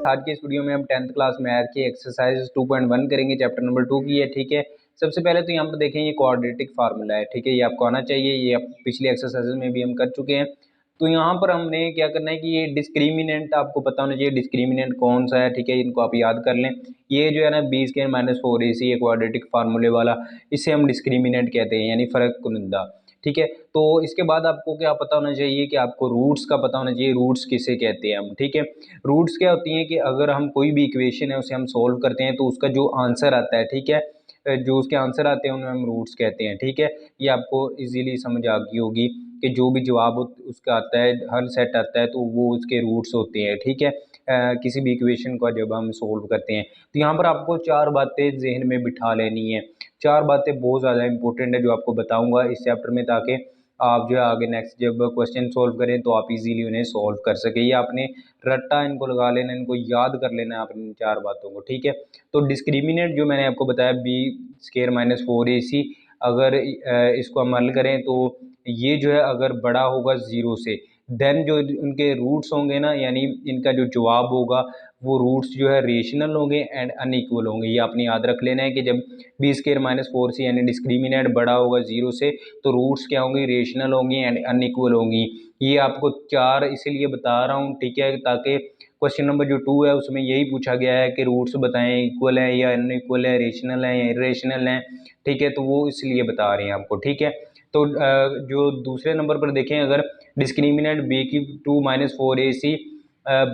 आज के इस वीडियो में हम 10th क्लास मैथ की एक्सरसाइज 2.1 करेंगे, चैप्टर नंबर 2 की है। ठीक है, सबसे पहले तो यहाँ पर देखें ये क्वाड्रेटिक फार्मूला है। ठीक है, ये आपको आना चाहिए, ये आप पिछली एक्सरसाइज में भी हम कर चुके हैं। तो यहाँ पर हमने क्या करना है कि ये डिस्क्रिमिनेंट आपको पता होना चाहिए, डिस्क्रिमिनेंट कौन सा है। ठीक है, इनको आप याद कर लें। ये जो है ना b² - 4ac ये क्वाड्रेटिक फार्मूले वाला, इसे हम डिस्क्रिमिनेंट कहते हैं, यानी फर्क कुनिंदा। ठीक है, तो इसके बाद आपको क्या पता होना चाहिए कि आपको रूट्स का पता होना चाहिए, रूट्स किसे कहते हैं हम। ठीक है, रूट्स क्या होती हैं कि अगर हम कोई भी इक्वेशन है उसे हम सोल्व करते हैं तो उसका जो आंसर आता है, ठीक है, जो उसके आंसर आते हैं उन्हें हम रूट्स कहते हैं। ठीक है, ये आपको इजीली समझ आ गई होगी कि जो भी जवाब उसका आता है, हल सेट आता है, तो वो उसके रूट्स होते हैं। ठीक है, किसी भी इक्वेशन को जब हम सोल्व करते हैं तो यहाँ पर आपको चार बातें जहन में बिठा लेनी है। चार बातें बहुत ज़्यादा इंपॉर्टेंट है जो आपको बताऊंगा इस चैप्टर में, ताकि आप जो है आगे नेक्स्ट जब क्वेश्चन सोल्व करें तो आप इजीली उन्हें सोल्व कर सके। ये आपने रट्टा इनको लगा लेना, इनको याद कर लेना है आपने चार बातों को। ठीक है, तो डिस्क्रिमिनेंट जो मैंने आपको बताया b² - 4ac, अगर इसको हम हल करें तो ये जो है अगर बड़ा होगा ज़ीरो से, देन जो उनके रूट्स होंगे ना, यानी इनका जो जवाब होगा वो रूट्स जो है रेशनल होंगे एंड अनइक्वल होंगे। ये आपने याद रख लेना है कि जब b² - 4c यानी डिस्क्रिमिनेंट बड़ा होगा ज़ीरो से तो रूट्स क्या होंगी, रेशनल होंगी एंड अनइक्वल होंगी। ये आपको चार इसीलिए बता रहा हूँ, ठीक है, ताकि क्वेश्चन नंबर जो 2 है उसमें यही पूछा गया है कि रूट्स बताएं, इक्वल है या अनइक्वल है, रेशनल है या इरेशनल है। ठीक है, तो वो इसलिए बता रहे हैं आपको। ठीक है, तो जो दूसरे नंबर पर देखें, अगर डिस्क्रिमिनेंट b² - 4ac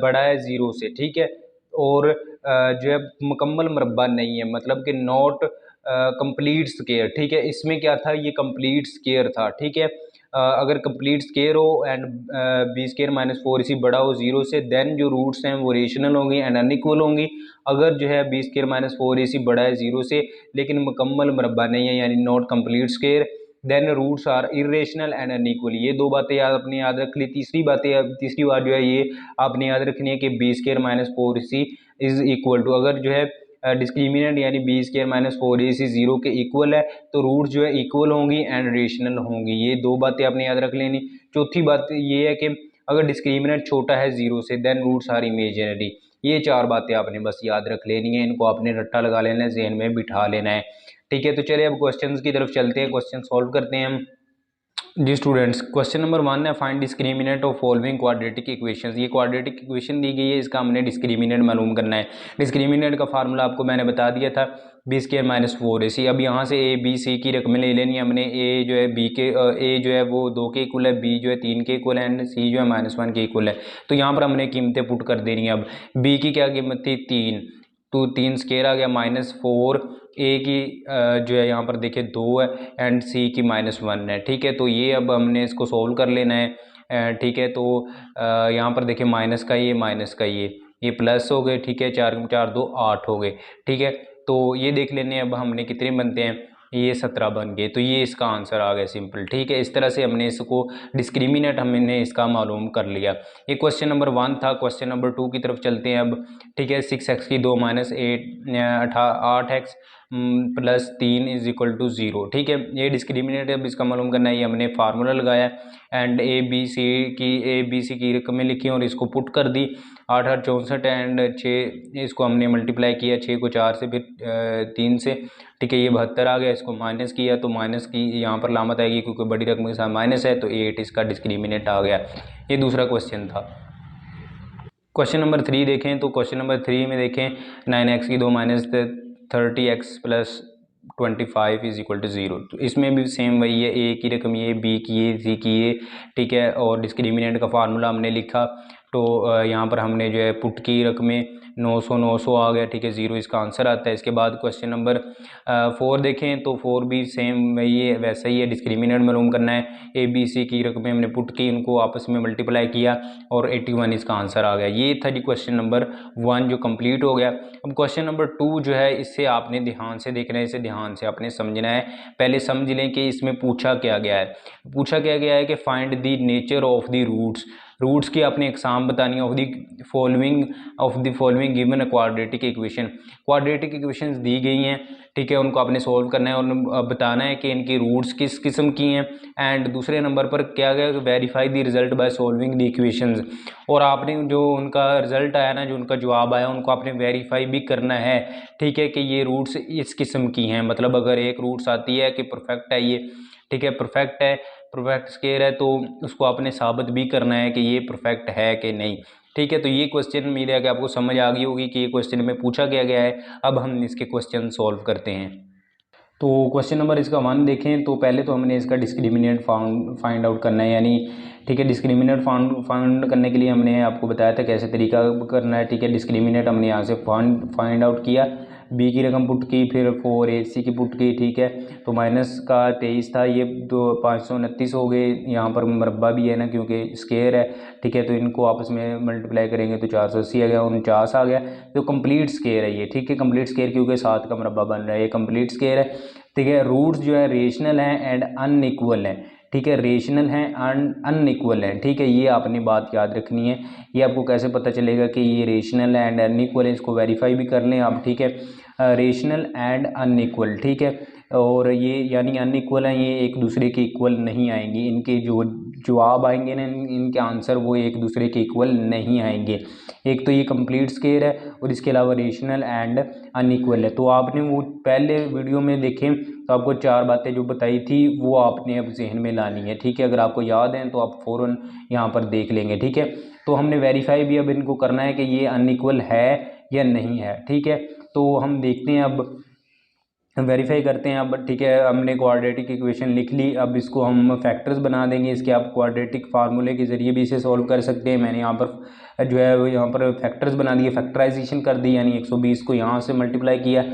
बड़ा है ज़ीरो से, ठीक है, और जो है मुकम्मल मुरब्बा नहीं है, मतलब कि नॉट कंप्लीट स्केयर। ठीक है, इसमें क्या था, ये कंप्लीट स्केयर था। ठीक है, अगर कंप्लीट स्केयर हो एंड b² - 4ac बड़ा हो ज़ीरो से, देन जो रूट्स हैं वो रेशनल होंगी एंड अनइक्वल होंगी। अगर जो है b² - 4ac बड़ा है ज़ीरो से लेकिन मुकम्मल मुरब्बा नहीं है, यानी not complete square, then roots are irrational and unequal. ये दो बातें आपने याद रख ली। तीसरी बात जो है ये आपने याद रखनी है कि b² - 4ac is equal to, अगर जो है डिस्क्रिमिनेंट यानी b² - 4ac ज़ीरो के इक्वल है तो रूट्स जो है इक्वल होंगी एंड रेशनल होंगी। ये दो बातें आपने याद रख लेनी। चौथी बात ये है कि अगर डिस्क्रिमिनेंट छोटा है ज़ीरो से, देन रूट्स आर इमेजिनरी। ये चार बातें आपने बस याद रख लेनी है, इनको आपने रट्टा लगा लेना है, जहन में बिठा लेना है। ठीक है, तो चलिए अब क्वेश्चंस की तरफ चलते हैं, क्वेश्चन सॉल्व करते हैं हम। जी स्टूडेंट्स, क्वेश्चन नंबर 1 है, find discriminant of following quadratic equations. ये क्वाड्रेटिक इक्वेशन दी गई है, इसका हमने डिस्क्रिमिनेंट मालूम करना है। डिस्क्रिमिनेंट का फार्मूला आपको मैंने बता दिया था, b² - 4ac। अब यहाँ से a b c की रकमें ले लेनी है हमने। a जो है a जो है वो 2 के इक्वल है, b जो है 3 के इक्वल है एंड c जो है -1 के इक्वल है। तो यहाँ पर हमने कीमतें पुट कर देनी है। अब b की क्या कीमत थी, 3, तो 3 स्केयर आ गया -4, ए की जो है यहाँ पर देखिए 2 है एंड सी की -1 है। ठीक है, तो ये अब हमने इसको सोल्व कर लेना है। ठीक है, तो यहाँ पर देखिए माइनस का ये प्लस हो गए। ठीक है, 4 4 2 8 हो गए। ठीक है, तो ये देख लेने अब हमने कितने बनते हैं, ये 17 बन गए। तो ये इसका आंसर आ गया, सिंपल। ठीक है, इस तरह से हमने इसको डिस्क्रिमिनेंट हमने इसका मालूम कर लिया। ये क्वेश्चन नंबर 1 था। क्वेश्चन नंबर 2 की तरफ चलते हैं अब। ठीक है, 6x की 2 - 8x plus 3 is equal to 0। ठीक है, ये डिस्क्रिमिनेंट अब इसका मालूम करना है। ये हमने फार्मूला लगाया एंड ए बी सी की रकमें लिखी और इसको पुट कर दी। 8 8 64 एंड 6 इसको हमने मल्टीप्लाई किया, 6 को 4 से, फिर 3 से। ठीक है, ये 72 आ गया। इसको माइनस किया तो माइनस की यहाँ पर लामत आएगी क्योंकि बड़ी रकम के साथ माइनस है, तो 8 इसका डिस्क्रिमिनेंट आ गया। ये दूसरा क्वेश्चन था। क्वेश्चन नंबर 3 देखें तो क्वेश्चन नंबर 3 में देखें 9x की 2 - 30x plus 25 is equal to 0। तो इसमें भी सेम वही है, ए की रकम ये, बी की ये, सी की ये। ठीक है, और डिस्क्रिमिनेंट का फार्मूला हमने लिखा, तो यहाँ पर हमने जो है पुट की रकमें 900 900 आ गया। ठीक है, 0 इसका आंसर आता है। इसके बाद क्वेश्चन नंबर 4 देखें तो 4 भी सेम वही है, वैसा ही है, डिस्क्रिमिनेंट मालूम करना है। ए बी सी की रकमें हमने पुट की, इनको आपस में मल्टीप्लाई किया और 81 इसका आंसर आ गया। ये था जी क्वेश्चन नंबर 1 जो कंप्लीट हो गया। अब क्वेश्चन नंबर 2 जो है, इससे आपने ध्यान से देखना है, इसे ध्यान से आपने समझना है। पहले समझ लें कि इसमें पूछा क्या गया है। पूछा क्या गया है कि find the nature of the roots. Roots की आपने एग्जाम बतानी है of the following given quadratic equation. Quadratic equations दी गई हैं, ठीक है, उनको आपने सोल्व करना है और बताना है कि इनकी रूट्स किस किस्म की हैं। एंड दूसरे नंबर पर क्या गया, verify the result by solving the equations. और आपने जो उनका रिजल्ट आया ना, जो उनका जवाब आया, उनको आपने वेरीफाई भी करना है, ठीक है, कि ये रूट्स इस किस्म की हैं। मतलब अगर एक रूट्स आती है कि परफेक्ट है ये, ठीक है, परफेक्ट है, परफेक्ट स्क्वायर है, तो उसको आपने साबित भी करना है कि ये परफेक्ट है कि नहीं, ठीक है। तो ये क्वेश्चन उम्मीद है कि आपको समझ आ गई होगी कि ये क्वेश्चन में पूछा गया है। अब हम इसके क्वेश्चन सॉल्व करते हैं। तो क्वेश्चन नंबर इसका 1 देखें तो पहले तो हमने इसका डिस्क्रिमिनेंट फाइंड आउट करना है, यानी ठीक है, डिस्क्रिमिनेंट फाइंड करने के लिए हमने आपको बताया था कैसे तरीका करना है, ठीक है। डिस्क्रिमिनेंट हमने यहाँ से फाइंड आउट किया, बी की रकम पुट की, फिर 4ac की पुट की, ठीक है। तो माइनस का 23 था, ये 529 हो गए। यहाँ पर मरबा भी है ना, क्योंकि स्केयर है, ठीक है, तो इनको आपस में मल्टीप्लाई करेंगे तो 480 आ गया, 49 आ गया। तो कंप्लीट स्केयर है ये, ठीक है, कंप्लीट स्केयर, क्योंकि 7 का मरबा बन रहा है, ये कंप्लीट स्केयर है, ठीक है। रूट्स जो है रेशनल है एंड अनइक्वल है, ठीक है, रेशनल है अनइक्वल है, ठीक है। ये आपने बात याद रखनी है। ये आपको कैसे पता चलेगा कि ये रेशनल है एंड अनइक्वल है, इसको वेरीफाई भी कर लें आप, ठीक है। रेशनल एंड अनइक्वल, ठीक है, और ये यानी अनइक्वल है, ये एक दूसरे के इक्वल नहीं आएंगे, इनके जो जवाब आएंगे ना, इनके आंसर वो एक दूसरे के इक्वल नहीं आएंगे। एक तो ये कंप्लीट स्केयर है और इसके अलावा रेशनल एंड अनइक्वल है। तो आपने वो पहले वीडियो में देखें तो आपको 4 बातें जो बताई थी वो आपने अब जहन में लानी है, ठीक है। अगर आपको याद है तो आप फ़ौरन यहाँ पर देख लेंगे, ठीक है। तो हमने वेरीफाई भी अब इनको करना है कि ये अनइक्वल है या नहीं है, ठीक है। तो हम देखते हैं, अब वेरीफाई करते हैं। अब ठीक है, हमने क्वाड्रेटिक इक्वेशन लिख ली, अब इसको हम फैक्टर्स बना देंगे इसके। आप क्वाड्रेटिक फार्मूले के ज़रिए भी इसे सॉल्व कर सकते हैं। मैंने यहाँ पर जो है यहाँ पर फैक्टर्स बना दिए, फैक्टराइजेशन कर दी, यानी 120 को यहाँ से मल्टीप्लाई किया,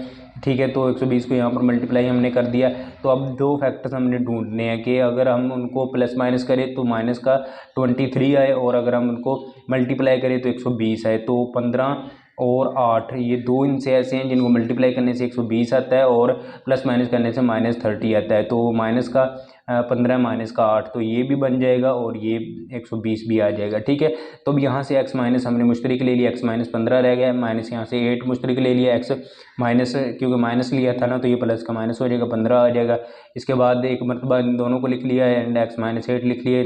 ठीक है। तो 120 को यहाँ पर मल्टीप्लाई हमने कर दिया। तो अब 2 फैक्टर्स हमने ढूंढने हैं कि अगर हम उनको प्लस माइनस करें तो माइनस का 23 आए, और अगर हम उनको मल्टीप्लाई करें तो 120 आए। तो 15 और 8, ये 2 इनसे ऐसे हैं जिनको मल्टीप्लाई करने से 120 आता है और प्लस माइनस करने से -30 आता है। तो माइनस का 15 माइनस का 8, तो ये भी बन जाएगा और ये 120 भी आ जाएगा, ठीक है। तो अब यहाँ से x माइनस हमने मुश्तरिक ले लिया, x माइनस 15 रह गया, माइनस यहाँ से 8 मुश्तरिक ले लिया, x माइनस, क्योंकि माइनस लिया था ना, तो ये प्लस का माइनस हो जाएगा, 15 आ जाएगा। इसके बाद एक मरतबा इन दोनों को लिख लिया एंड x माइनस 8 लिख लिया।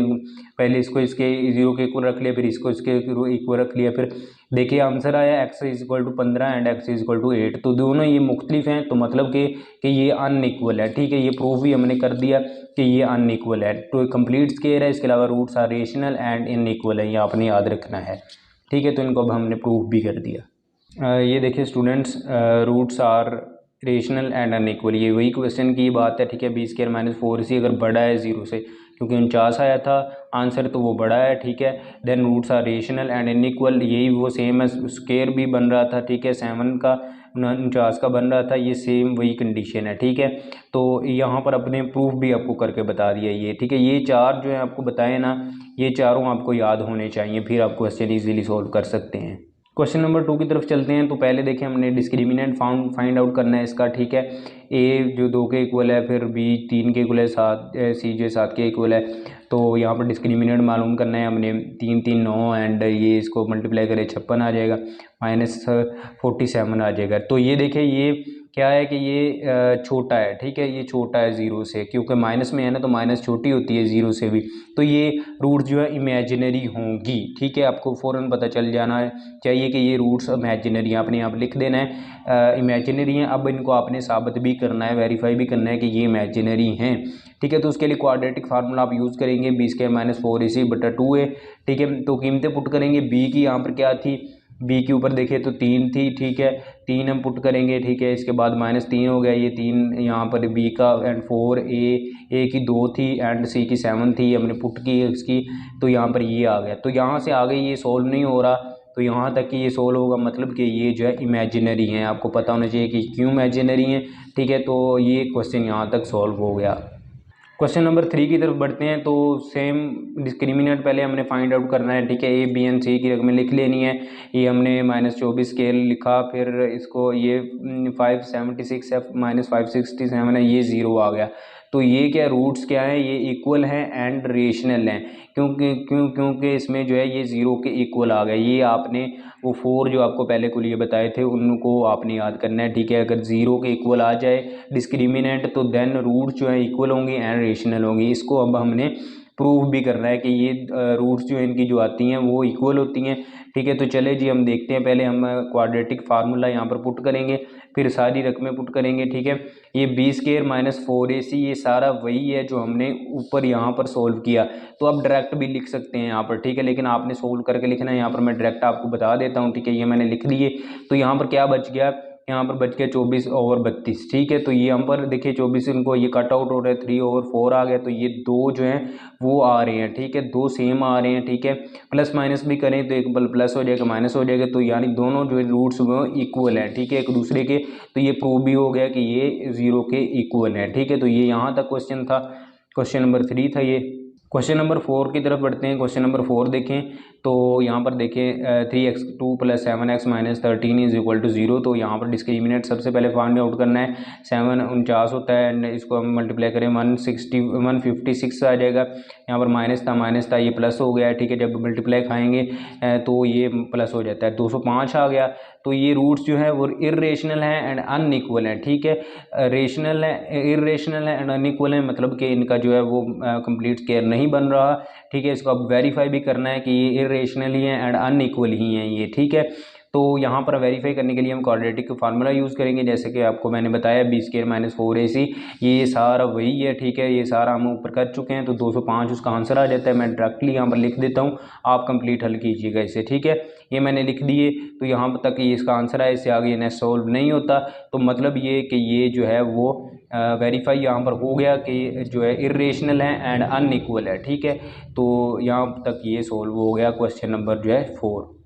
पहले इसको इसके 0 के इक्वल रख लिया, फिर इसको इसके इक्वल रख लिया, फिर देखिए आंसर आया x is equal to 15 and x is equal to 8। तो दोनों ये मुख्तलिफ हैं, तो मतलब कि ये अनइक्वल है, ठीक है। ये प्रूफ भी हमने कर दिया कि ये अनइक्वल है। तो कंप्लीट स्केयर है, इसके अलावा roots are rational and unequal है, ये आपने याद रखना है, ठीक है। तो इनको अब हमने प्रूफ भी कर दिया। ये देखिए students, roots are rational and unequal, ये वही क्वेश्चन की बात है, ठीक है। बी स्केयर माइनस 4c अगर बड़ा है 0 से, क्योंकि 49 आया था आंसर, तो वो बड़ा है, ठीक है। Then roots are rational and unequal, यही वो सेम है, स्केयर भी बन रहा था, ठीक है, 7 का 49 का बन रहा था, ये सेम वही कंडीशन है, ठीक है। तो यहाँ पर अपने प्रूफ भी आपको करके बता दिया ये, ठीक है। ये 4 जो है आपको बताए ना, ये चारों आपको याद होने चाहिए, फिर आप क्वेश्चन ईजिली सॉल्व कर सकते हैं। क्वेश्चन नंबर 2 की तरफ चलते हैं। तो पहले देखें, हमने डिस्क्रिमिनेंट फाइंड आउट करना है इसका, ठीक है। ए जो 2 के इक्वल है, फिर बी 3 के इक्वल है, सी जो 7 के इक्वल है। तो यहाँ पर डिस्क्रिमिनेंट मालूम करना है हमने, 3 3 9 एंड ये इसको मल्टीप्लाई करें 56 आ जाएगा, -47 आ जाएगा। तो ये देखिए, ये क्या है कि ये छोटा है, ठीक है, ये छोटा है 0 से, क्योंकि माइनस में है ना, तो माइनस छोटी होती है 0 से भी। तो ये रूट जो है इमेजिनरी होंगी, ठीक है। आपको फ़ौरन पता चल जाना चाहिए कि ये रूट्स इमेजिनरी हैं, आपने यहाँ पर लिख देना है इमेजिनरी हैं। अब इनको आपने साबित भी करना है, वेरीफाई भी करना है कि ये इमेजिनरी हैं, ठीक है। तो उसके लिए क्वाड्रेटिक फार्मूला आप यूज़ करेंगे, बी स्क्वायर माइनस 4ac/2a, ठीक है। तो कीमतें पुट करेंगे, बी की यहाँ पर क्या थी, बी के ऊपर देखिए तो 3 थी, ठीक है, 3 हम पुट करेंगे, ठीक है। इसके बाद -3 हो गया, ये 3 यहाँ पर बी का, एंड 4a की 2 थी एंड सी की 7 थी, हमने पुट की इसकी, तो यहाँ पर ये आ गया। तो यहाँ से आगे ये सोल्व नहीं हो रहा, तो यहाँ तक कि ये सोल्व होगा, मतलब कि ये जो है इमेजिनरी हैं। आपको पता होना चाहिए कि क्यों इमेजिनरी हैं, ठीक है। तो ये क्वेश्चन यहाँ तक सॉल्व हो गया। क्वेश्चन नंबर 3 की तरफ बढ़ते हैं। तो सेम डिस्क्रिमिनेंट पहले हमने फाइंड आउट करना है, ठीक है। ए बी एंड सी की रकमें लिख लेनी है। ये हमने -24 स्केल लिखा, फिर इसको ये 576 है, -567 है, ये 0 आ गया। तो ये क्या रूट्स क्या है, ये इक्वल हैं एंड रेशनल हैं, क्योंकि इसमें जो है ये ज़ीरो के इक्वल आ गए। ये आपने वो 4 जो आपको पहले कुलिये बताए थे उनको आपने याद करना है, ठीक है। अगर ज़ीरो के इक्वल आ जाए डिस्क्रिमिनेंट तो देन रूट्स जो है इक्वल होंगी एंड रेशनल होंगी। इसको अब हमने प्रूव भी करना है कि ये रूट्स जो इनकी जो आती हैं वो इक्वल होती हैं, ठीक है। तो चले जी हम देखते हैं, पहले हम क्वाड्रेटिक फार्मूला यहाँ पर पुट करेंगे, फिर सारी रकमें पुट करेंगे, ठीक है। ये b² - 4ac ये सारा वही है जो हमने ऊपर यहाँ पर सोल्व किया, तो अब डायरेक्ट भी लिख सकते हैं यहाँ पर, ठीक है। लेकिन आपने सोल्व करके लिखना है, यहाँ पर मैं डायरेक्ट आपको बता देता हूँ, ठीक है। ये मैंने लिख दिए, तो यहाँ पर क्या बच गया, यहाँ पर बच गया 24/32, ठीक है। तो ये हम पर देखिए 24 इनको ये कट आउट हो रहा है, 3/4 आ गया, तो ये दो जो हैं वो आ रहे हैं, ठीक है, दो सेम आ रहे हैं, ठीक है। प्लस माइनस भी करें तो एक प्लस हो जाएगा, माइनस हो जाएगा, तो यानी दोनों जो रूट्स वो इक्वल हैं, ठीक है, एक दूसरे के। तो ये प्रूव भी हो गया कि ये 0 के इक्वल है, ठीक है। तो ये यहाँ तक क्वेश्चन था, क्वेश्चन नंबर 3 था ये। क्वेश्चन नंबर 4 की तरफ बढ़ते हैं। क्वेश्चन नंबर 4 देखें तो यहाँ पर देखें 3x2 + 7x - 13 = 0। तो यहाँ पर डिस्क्रिमिनेंट सबसे पहले फाइंड आउट करना है। 7 49 होता है एंड इसको हम मल्टीप्लाई करें 156 आ जाएगा। यहाँ पर माइनस था ये प्लस हो गया है, ठीक है। जब मल्टीप्लाई खाएंगे तो ये प्लस हो जाता है, 205 आ गया। तो ये रूट्स जो है वो इर्रेशनल हैं एंड अनइक्वल हैं, ठीक है। रेशनल है, इर्रेशनल है एंड अनइक्वल है, मतलब कि इनका जो है वो कंप्लीट स्क्वायर नहीं बन रहा, ठीक है। इसको अब वेरीफाई भी करना है कि ये इर्रेशनल ही है एंड अनइक्वल ही हैं ये, ठीक है। तो यहाँ पर वेरीफाई करने के लिए हम क्वाड्रेटिक का फार्मूला यूज़ करेंगे, जैसे कि आपको मैंने बताया b² - 4ac, ये सारा वही है, ठीक है। ये सारा हम ऊपर कर चुके हैं, तो 205 उसका आंसर आ जाता है। मैं डायरेक्टली यहाँ पर लिख देता हूँ, आप कंप्लीट हल कीजिएगा इसे, ठीक है। ये मैंने लिख दिए, तो यहाँ तक ये इसका आंसर है, इससे आगे नेक्स्ट सॉल्व नहीं होता। तो मतलब ये कि ये जो है वो वेरीफाई यहाँ पर हो गया कि जो है इर्रेशनल है एंड अनइक्वल है, ठीक है। तो यहाँ तक ये सॉल्व हो गया क्वेश्चन नंबर जो है 4।